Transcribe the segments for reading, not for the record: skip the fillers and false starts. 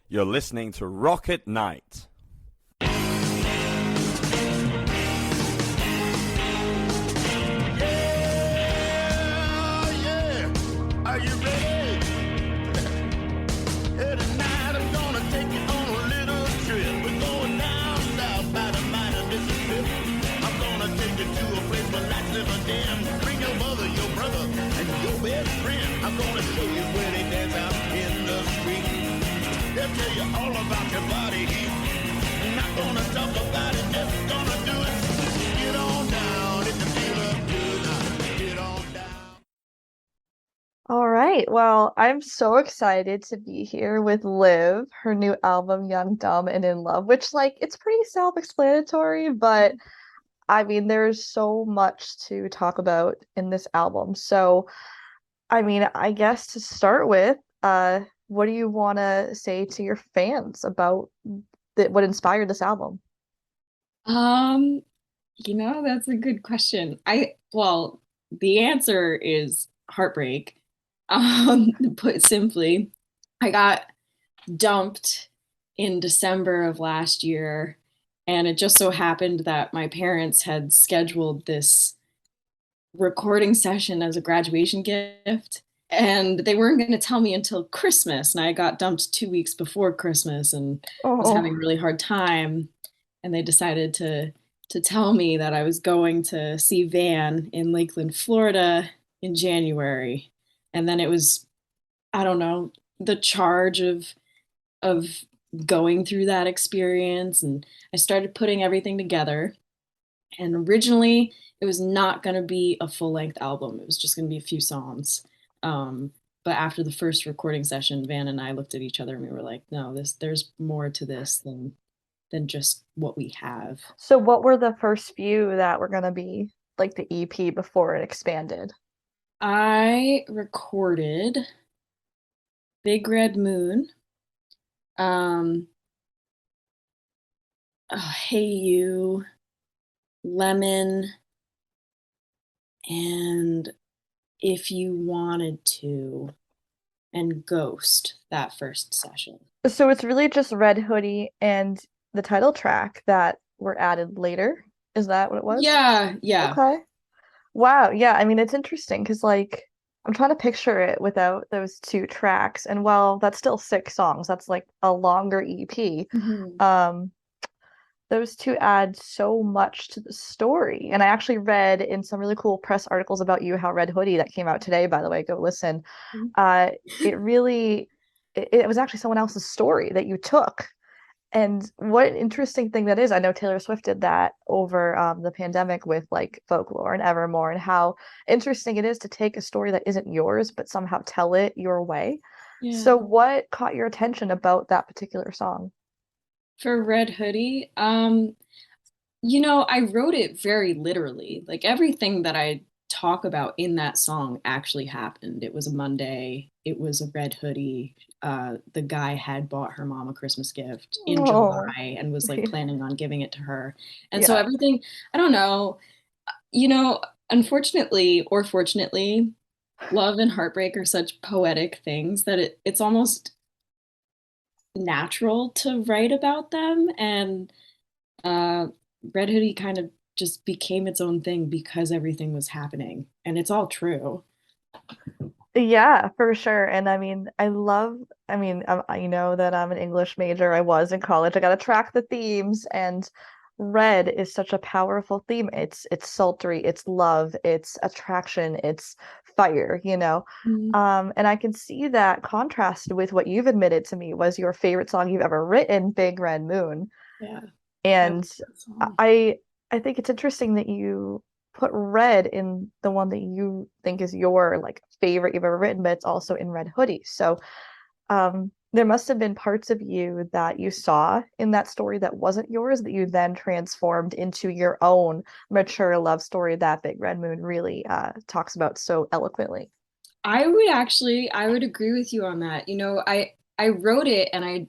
You're listening to Rocket Night. Are you ready? Tonight I'm gonna take you on a little trip. We're going down south by the mighty Mississippi. I'm gonna take you to a place where lights never dim. Bring your mother, your brother, and your best friend. I'm gonna show you where they dance out in the street. They'll tell you all about your body heat. I'm not gonna talk about it, just gonna do it. Get on down, if you feel up good now. Get on down. All right. Well, I'm so excited to be here with Liv, her new album, Young, Dumb, and in Love, which, like, it's pretty self-explanatory, but I mean, there's so much to talk about in this album. So, I mean, I guess to start with, what do you want to say to your fans about what inspired this album? Um, that's a good question. Well, the answer is heartbreak. Put simply, I got dumped in December of last year, and it just so happened that my parents had scheduled this recording session as a graduation gift, and they weren't going to tell me until Christmas, and I got dumped 2 weeks before Christmas and was having a Oh, really hard time, and they decided to tell me that I was going to see Van in Lakeland, Florida in January. And then it was, I don't know, the charge of going through that experience, and I started putting everything together. And originally it was not going to be a full-length album. It was just going to be a few songs. Um, but after the first recording session, Van and I looked at each other and we were like, no, there's more to this than just what we have. so what were the first few that were gonna be like the EP before it expanded? I recorded Big Red Moon, um, Hey You, Lemon, and If You Wanted To, and Ghost that first session. So it's really just Red Hoodie and the title track that were added later. Is that what it was? Yeah, yeah. Okay. Wow. Yeah. I mean, it's interesting because, like, I'm trying to picture it without those two tracks. And while that's still 6 songs, that's like a longer EP. Mhm. Um, those two add so much to the story. And I actually read in some really cool press articles about you how Red Hoodie that came out today, by the way, go listen. Uh, it really, it was actually someone else's story that you took. And what an interesting thing that is. I know Taylor Swift did that over the pandemic with like Folklore and Evermore, and how interesting it is to take a story that isn't yours, but somehow tell it your way. Yeah. So, what caught your attention about that particular song? For Red Hoodie, I wrote it very literally. Like everything that I talk about in that song actually happened. It was a Monday. It was a red hoodie. The guy had bought her mom a Christmas gift in Oh, July and was like planning on giving it to her. And so yeah. everything, I don't know, you know, unfortunately or fortunately, love and heartbreak are such poetic things that it's almost natural to write about them. And uh, Red Hoodie kind of just became its own thing because everything was happening, and it's all true. Yeah, for sure. And I mean, I mean, I know that I'm an English major. I was in college. I got to track the themes, and red is such a powerful theme. It's sultry, it's love, it's attraction, it's fire, you know. Mm. And I can see that contrasted with what you've admitted to me was your favorite song you've ever written, Big Red Moon. Yeah, I love And that song. I I think it's interesting that you put red in the one that you think is your like favorite you've ever written, but it's also in Red Hoodie. So there must have been parts of you that you saw in that story that wasn't yours that you then transformed into your own mature love story that Big Red Moon really talks about so eloquently. I would agree with you on that. I wrote it and I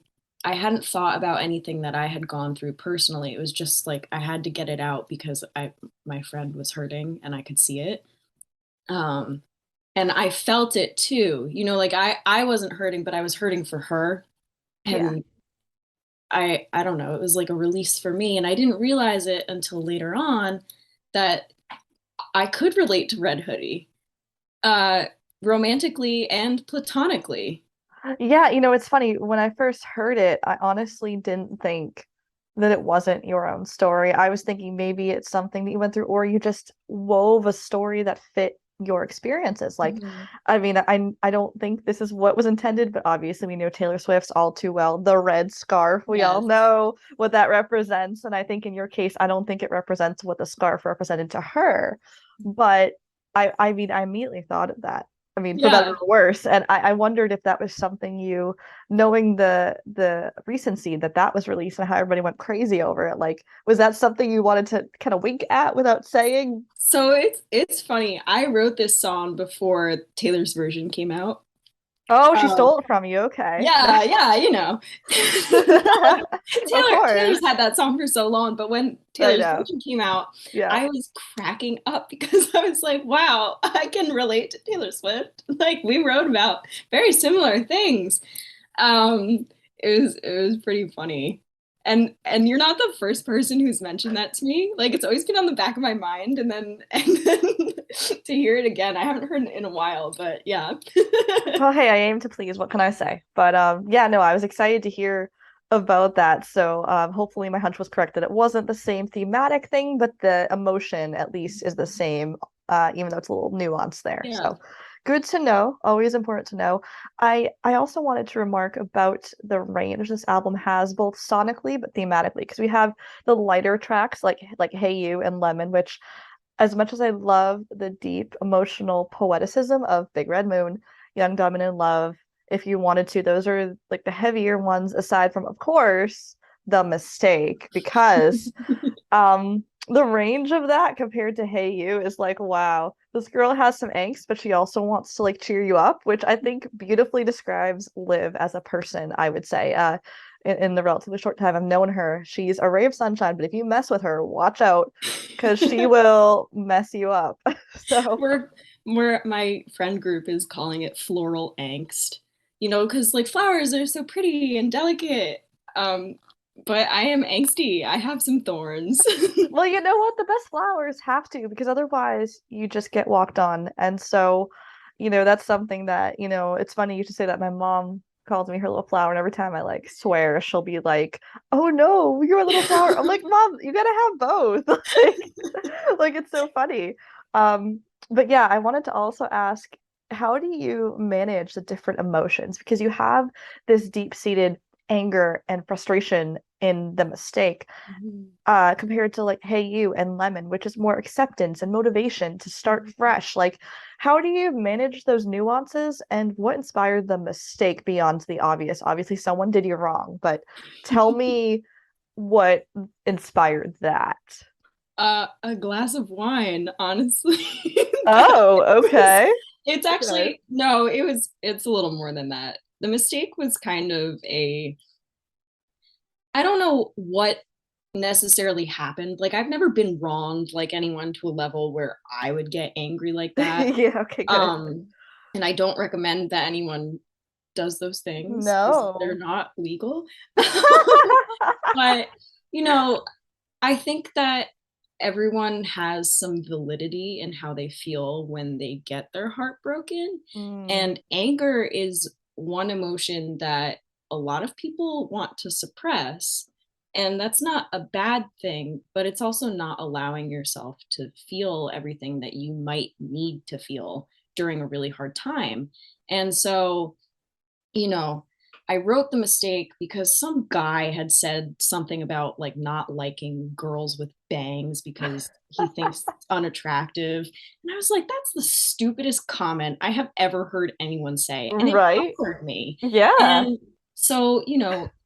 hadn't thought about anything that I had gone through personally. It was just like I had to get it out because my friend was hurting and I could see it. Um, and I felt it too. Like I wasn't hurting, but I was hurting for her. And I don't know, it was like a release for me. And I didn't realize it until later on that I could relate to Red Hoodie, romantically and platonically. Yeah, it's funny. When I first heard it, I honestly didn't think that it wasn't your own story. I was thinking maybe it's something that you went through, or you just wove a story that fit your experiences. Like, Mhm. I mean, I don't think this is what was intended, but obviously we know Taylor Swift's all too well. The red scarf, we all Yes. know what that represents. And I think in your case, I don't think it represents what the scarf represented to her. But I mean, I immediately thought of that. I mean, for better Yeah. or worse. And I wondered if that was something you, knowing the recency that was released and how everybody went crazy over it. Like, was that something you wanted to kind of wink at without saying? So it's funny. I wrote this song before Taylor's version came out. Oh, she Um, stole it from you. Okay. yeah, yeah, you know. Of Taylor's course. had that song for so long, but when I Taylor's know. version came out, Yeah. I was cracking up because I was like, wow, I can relate to Taylor Swift. Like we wrote about very similar things. It was pretty funny. And you're not the first person who's mentioned that to me. Like it's always been on the back of my mind, and then to hear it again, I haven't heard it in a while, but yeah. Well, hey, I aim to please. What can I say? But yeah, no, I was excited to hear about that. So hopefully my hunch was correct that it wasn't the same thematic thing, but the emotion at least is the same, even though it's a little nuanced there. Yeah. So good to know. Always important to know. I also wanted to remark about the range this album has, both sonically but thematically, because we have the lighter tracks like Hey You and Lemon, which as much as I love the deep emotional poeticism of Big Red Moon, Young, Dumb, and in Love, if you wanted to, those are like the heavier ones, aside from, of course, The Mistake, because the range of that compared to Hey You is like, wow, this girl has some angst, but she also wants to like cheer you up, which I think beautifully describes Liv as a person, I would say. In the relatively short time I've known her, she's a ray of sunshine, but if you mess with her, watch out because she will mess you up. So, We're my friend group is calling it floral angst. You know, because like flowers are so pretty and delicate. Um, but I am angsty. I have some thorns. well, you know what? The best flowers have to, because otherwise you just get walked on. And so, that's something that, it's funny you should say that. My mom calls me her little flower, and every time I like swear, she'll be like, "Oh no, you're a little flower." I'm like, "Mom, you gotta have both." Like it's so funny. But yeah, I wanted to also ask, how do you manage the different emotions? Because you have this deep-seated anger and frustration in the mistake, compared to like Hey You and Lemon, which is more acceptance and motivation to start fresh. Like, how do you manage those nuances, and what inspired the mistake beyond the obvious? Obviously, someone did you wrong, but tell me what inspired that. A glass of wine, honestly. Oh, okay. It's Okay. actually no, it's a little more than that. The mistake was kind of a I don't know what necessarily happened. Like I've never been wronged like anyone to a level where I would get angry like that. Yeah, okay, good. Um, and I don't recommend that anyone does those things because they're No. not legal. But you know, I think that everyone has some validity in how they feel when they get their heart broken. Mm, And anger is one emotion that a lot of people want to suppress. And that's not a bad thing, but it's also not allowing yourself to feel everything that you might need to feel during a really hard time. And so, you know, I wrote the mistake because some guy had said something about like not liking girls with bangs because he thinks it's unattractive. And I was like, that's the stupidest comment I have ever heard anyone say. And it right. bothered me. Yeah. And so,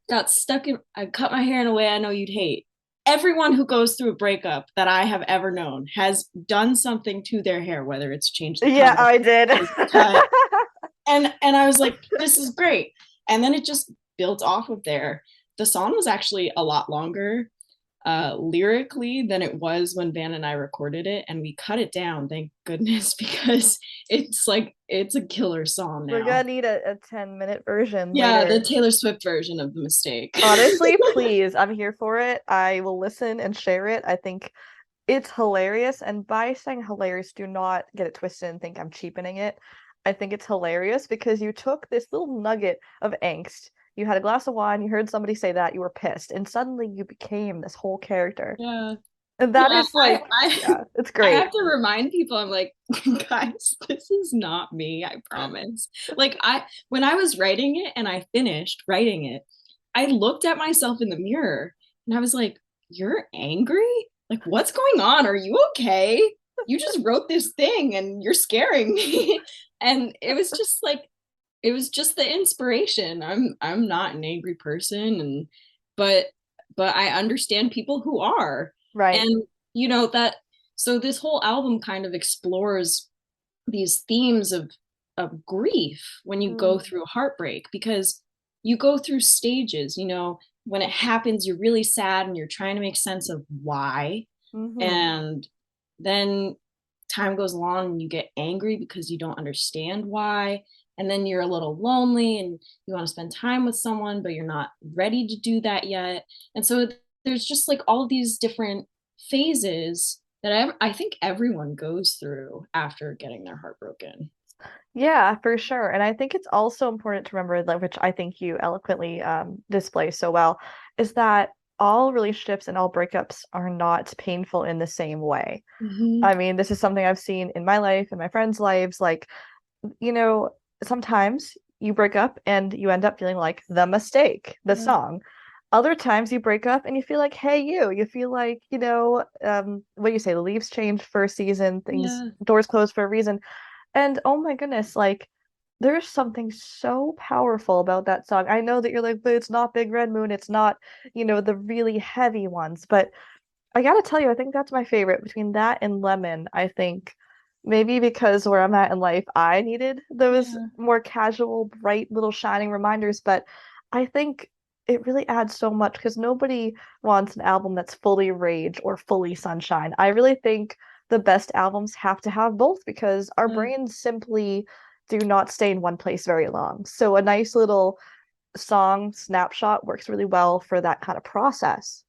got stuck in, I cut my hair in a way I know you'd hate. Everyone who goes through a breakup that I have ever known has done something to their hair, whether it's changed the Yeah, color, I did. changed the cut, and I was like, this is great. And then it just built off of there. The song was actually a lot longer. lyrically than it was when Van and I recorded it, and we cut it down, thank goodness, because it's a killer song We're now. gonna need a 10-minute version Yeah, later. the Taylor Swift version of The Mistake. Honestly, please, I'm here for it. I will listen and share it. I think it's hilarious, and by saying hilarious, do not get it twisted and think I'm cheapening it. I think it's hilarious because you took this little nugget of angst. You had a glass of wine, you heard somebody say that, you were pissed, and suddenly you became this whole character. Yeah. And that Yeah, is like, yeah, it's I great. have to remind people, I'm like, guys, this is not me, I promise. Like when I was writing it and I finished writing it, I looked at myself in the mirror and I was like, you're angry? Like, what's going on? Are you okay? You just wrote this thing and you're scaring me. And it was just like, it was just the inspiration. I'm not an angry person, and but I understand people who are. Right. And that, so this whole album kind of explores these themes of grief when you go Mm. through heartbreak, because you go through stages. When it happens, you're really sad and you're trying to make sense of why. Mm-hmm. And then time goes along and you get angry because you don't understand why. And then you're a little lonely and you want to spend time with someone, but you're not ready to do that yet. And so there's just like all these different phases that I think everyone goes through after getting their heart broken. Yeah, for sure. And I think it's also important to remember that, which I think you eloquently display so well, is that all relationships and all breakups are not painful in the same way. Mm-hmm. I mean, this is something I've seen in my life and my friends' lives. Like, you know, sometimes you break up and you end up feeling like The Mistake, the Yeah. song. Other times you break up and you feel like, hey, you feel like, what do you say? The leaves change for a season, things, Yeah. doors close for a reason. And oh my goodness, like there's something so powerful about that song. I know that you're like, but it's not Big Red Moon, it's not, the really heavy ones, but I gotta tell you, I think that's my favorite between that and Lemon. I think maybe because where I'm at in life, I needed those Yeah. more casual, bright little shining reminders, but I think it really adds so much because nobody wants an album that's fully rage or fully sunshine. I really think the best albums have to have both because our Yeah. brains simply do not stay in one place very long. So a nice little song snapshot works really well for that kind of process.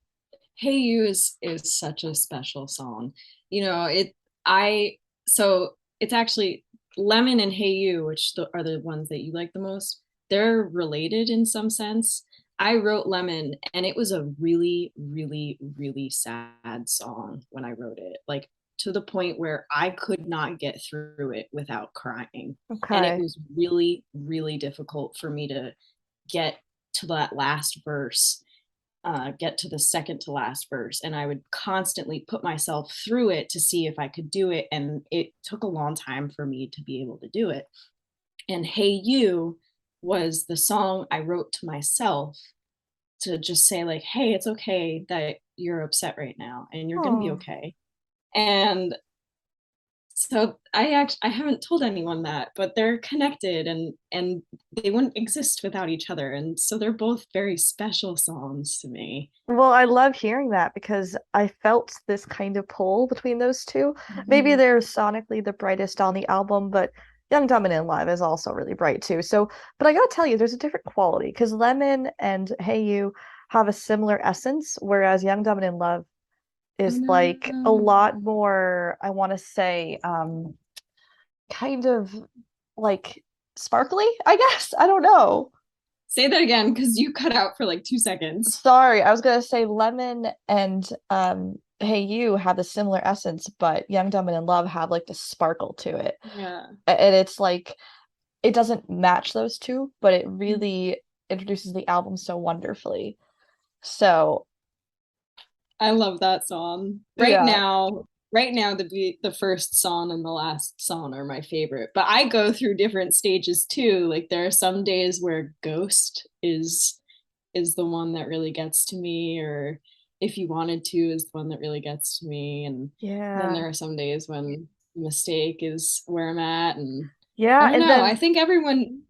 Hey You is such a special song. It I so it's actually Lemon and Hey You, which are the ones that you like the most. They're related in some sense. I wrote Lemon and it was a really, really, really sad song when I wrote it. Like to the point where I could not get through it without crying. And it Okay. was really, really difficult for me to get to that last verse, get to the second to last verse, and I would constantly put myself through it to see if I could do it, and it took a long time for me to be able to do it. And Hey You was the song I wrote to myself to just say like, hey, it's okay that you're upset right now and you're going to be Oh. okay. And so I haven't told anyone that, but they're connected, and they wouldn't exist without each other, and so they're both very special songs to me. Well, I love hearing that because I felt this kind of pull between those two. Maybe Mhm. they're sonically the brightest on the album, but Young, Dumb, and in Live is also really bright too. So, but I gotta tell you, there's a different quality because Lemon and Hey You have a similar essence, whereas Young, Dumb, and in Love Oh is like a no. lot more, I want to say, kind of like sparkly, I guess. I don't know. Say that again because you cut out for like 2 seconds. Sorry, I was gonna say Lemon and Hey You have a similar essence, but Young, Dumb, and in Love have like the sparkle to it. Yeah. And it's like it doesn't match those two, but it really introduces the album so wonderfully. So I love that song. yeah. Right now the first song and the last song are my favorite. But I go through different stages too. Like there are some days where Ghost is the one that really gets to me, or If You Wanted To is the one that really gets to me. And then Yeah. there are some days when Mistake is where I'm at. And I Yeah, don't and know. then I think everyone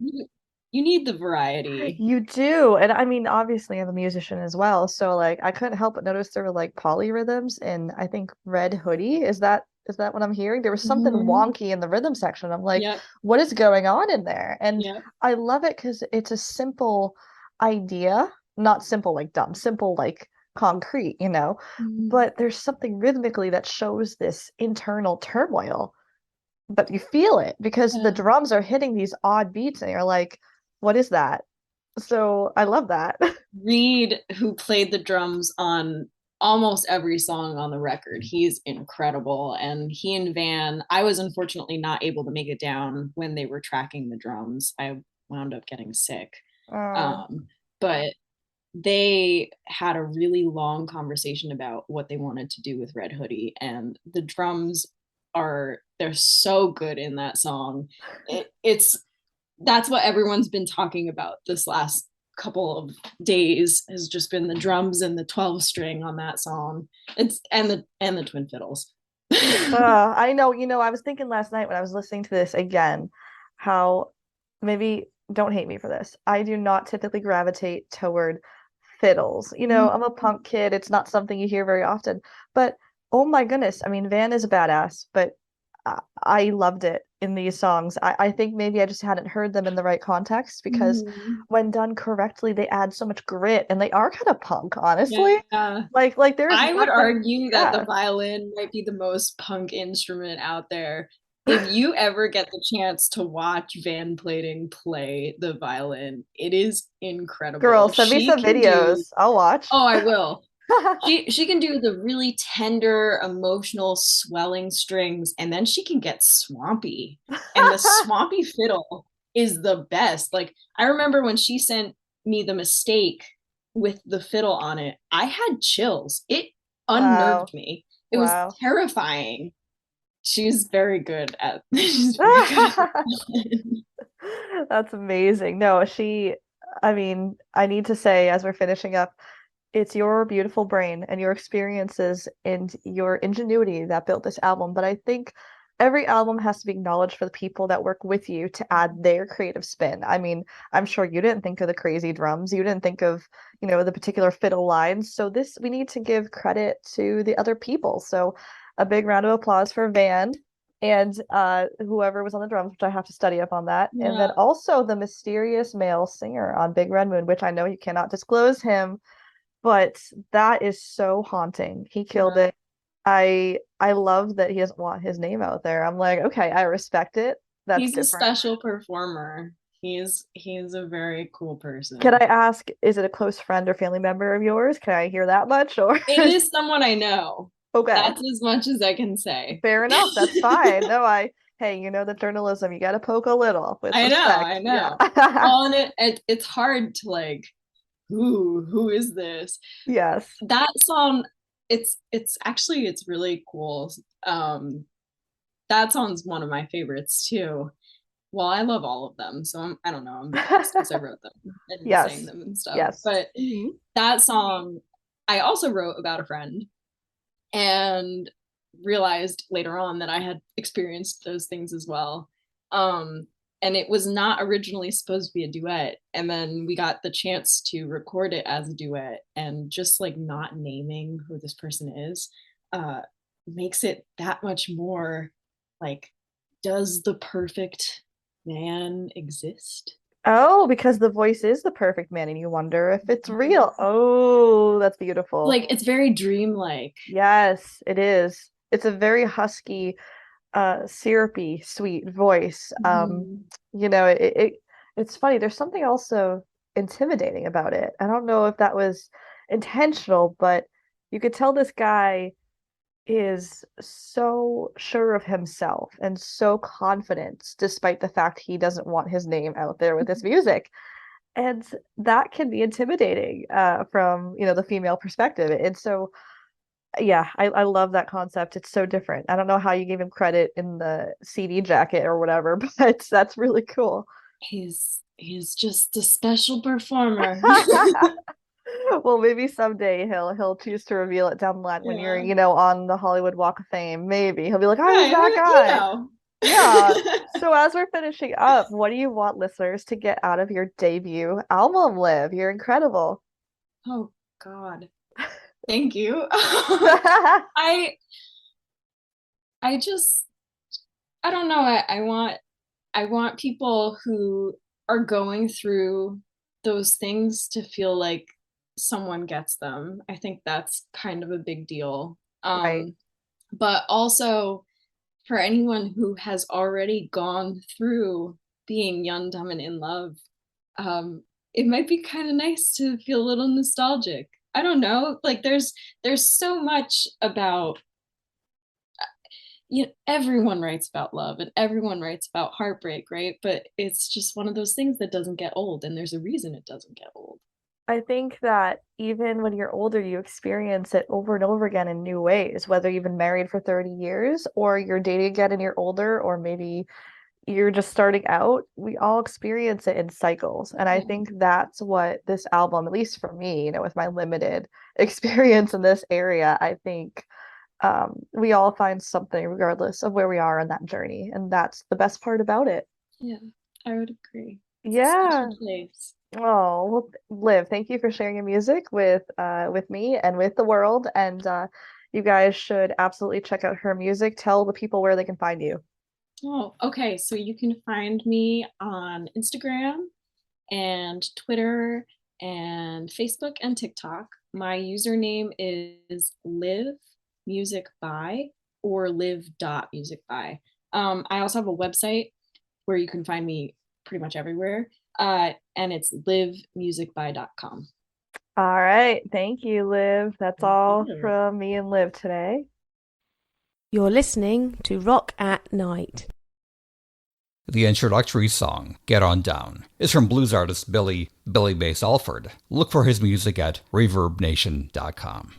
You need the variety. You do. And I mean, obviously I'm a musician as well. So like I couldn't help but notice there were like polyrhythms in I think Red Hoodie. Is that what I'm hearing? There was something Mhm. wonky in the rhythm section. I'm like, Yep. what is going on in there? And Yep. I love it because it's a simple idea, not simple like dumb, simple like concrete, Mhm. but there's something rhythmically that shows this internal turmoil, but you feel it because the Yeah. drums are hitting these odd beats and you're like, what is that? So I love that. Reed, who played the drums on almost every song on the record, he's incredible. And he and Van, I was unfortunately not able to make it down when they were tracking the drums. I wound up getting sick. Oh, But they had a really long conversation about what they wanted to do with Red Hoodie, and the drums they're so good in that song. It's that's what everyone's been talking about this last couple of days, has just been the drums and the 12 string on that song. It's and the twin fiddles. I know, I was thinking last night when I was listening to this again, how maybe don't hate me for this. I do not typically gravitate toward fiddles. I'm a punk kid. It's not something you hear very often. But oh my goodness, I mean, Van is a badass, but I loved it in these songs. I think maybe I just hadn't heard them in the right context because Mhm. when done correctly, they add so much grit and they are kind of punk, honestly. Yeah. Like there's I would nothing, argue that the yeah. violin might be the most punk instrument out there. If you ever get the chance to watch Van Plating play the violin, it is Girl, incredible. send me She some can do, videos. I'll watch. oh, I will. She can do the really tender, emotional, swelling strings, and then she can get swampy. And the swampy fiddle is the best. Like, I remember when she sent me the mistake with the fiddle on it, I had chills. It Wow. unnerved me. It was Wow. terrifying. She's very good at she's very good at it. That's amazing. No, I mean, I need to say as we're finishing up, it's your beautiful brain and your experiences and your ingenuity that built this album. But I think every album has to be acknowledged for the people that work with you to add their creative spin. I mean, I'm sure you didn't think of the crazy drums, you didn't think of, the particular fiddle lines. So we need to give credit to the other people. So a big round of applause for Van and whoever was on the drums, which I have to study up on that. And then Yeah. also the mysterious male singer on Big Red Moon, which I know you cannot disclose him, but that is so haunting. He killed Yeah. it. I love that he doesn't want his name out there. I'm like, okay, I respect it. That's He's a different. special performer. He's a very cool Can I person. ask, is it a close friend or family member of yours? Can I hear that much or It is someone I know. okay, That's as much as I can say. fair enough. That's fine. No, hey, the journalism, you got to poke a little with I respect. Yeah. know. Well, and it's hard to like, who is this? Yes. That song, it's actually it's really cool. Um, that song's one of my favorites too. Well, I love all of them, so I don't know, I'm biased because I wrote them and sang Yes. them and stuff. Yes. But Mhm. that song, I also wrote about a friend and realized later on that I had experienced those things as well. Um, and it was not originally supposed to be a duet. And then we got the chance to record it as a duet, and just like not naming who this person is uh, makes it that much more like, does the perfect man exist? Oh, because the voice is the perfect man, and you wonder if it's real. Oh, that's beautiful. Like, it's very dreamlike. Yes, it is. It's a very husky, syrupy, sweet voice. Mhm. It's funny. There's something also intimidating about it. I don't know if that was intentional, but you could tell this guy is so sure of himself and so confident, despite the fact he doesn't want his name out there with his music. And that can be intimidating from, the female perspective. And so, yeah, I love that concept. It's so different. I don't know how you gave him credit in the CD jacket or whatever, but that's really cool. He's just a special performer. Well, maybe someday he'll choose to reveal it down the line when you're, Yeah. on the Hollywood Walk of Fame. Maybe he'll be like, I was Right. that You guy. know. Yeah. So as we're finishing up, what do you want listeners to get out of your debut album, Liv? You're incredible. Oh God. Thank you. I just I don't know. I want people who are going through those things to feel like someone gets them. I think that's kind of a big deal. Right. But also for anyone who has already gone through being young, dumb, and in love, it might be kind of nice to feel a little nostalgic. I don't know. Like there's so much about, you know, everyone writes about love and everyone writes about heartbreak, right? But it's just one of those things that doesn't get old, and there's a reason it doesn't get old. I think that even when you're older, you experience it over and over again in new ways, whether you've been married for 30 years or you're dating again and you're older, or maybe you're just starting out. We all experience it in cycles. And I Yeah. think that's what this album, at least for me, with my limited experience in this area, I think we all find something regardless of where we are on that journey. And that's the best part about it. Yeah, I would agree. It's a Yeah. special place. Oh, well, Liv, thank you for sharing your music with me and with the world. And you guys should absolutely check out her music. Tell the people where they can find you. Oh, okay. So you can find me on Instagram and Twitter and Facebook and TikTok. My username is live music by or live.musicby. I also have a website where you can find me pretty much everywhere. And it's livemusicby.com. All right. Thank you, Liv. That's Thank all you. from me and Liv today. You're listening to Rock at Night. The introductory song, Get On Down, is from blues artist Billy Bass Alford. Look for his music at ReverbNation.com.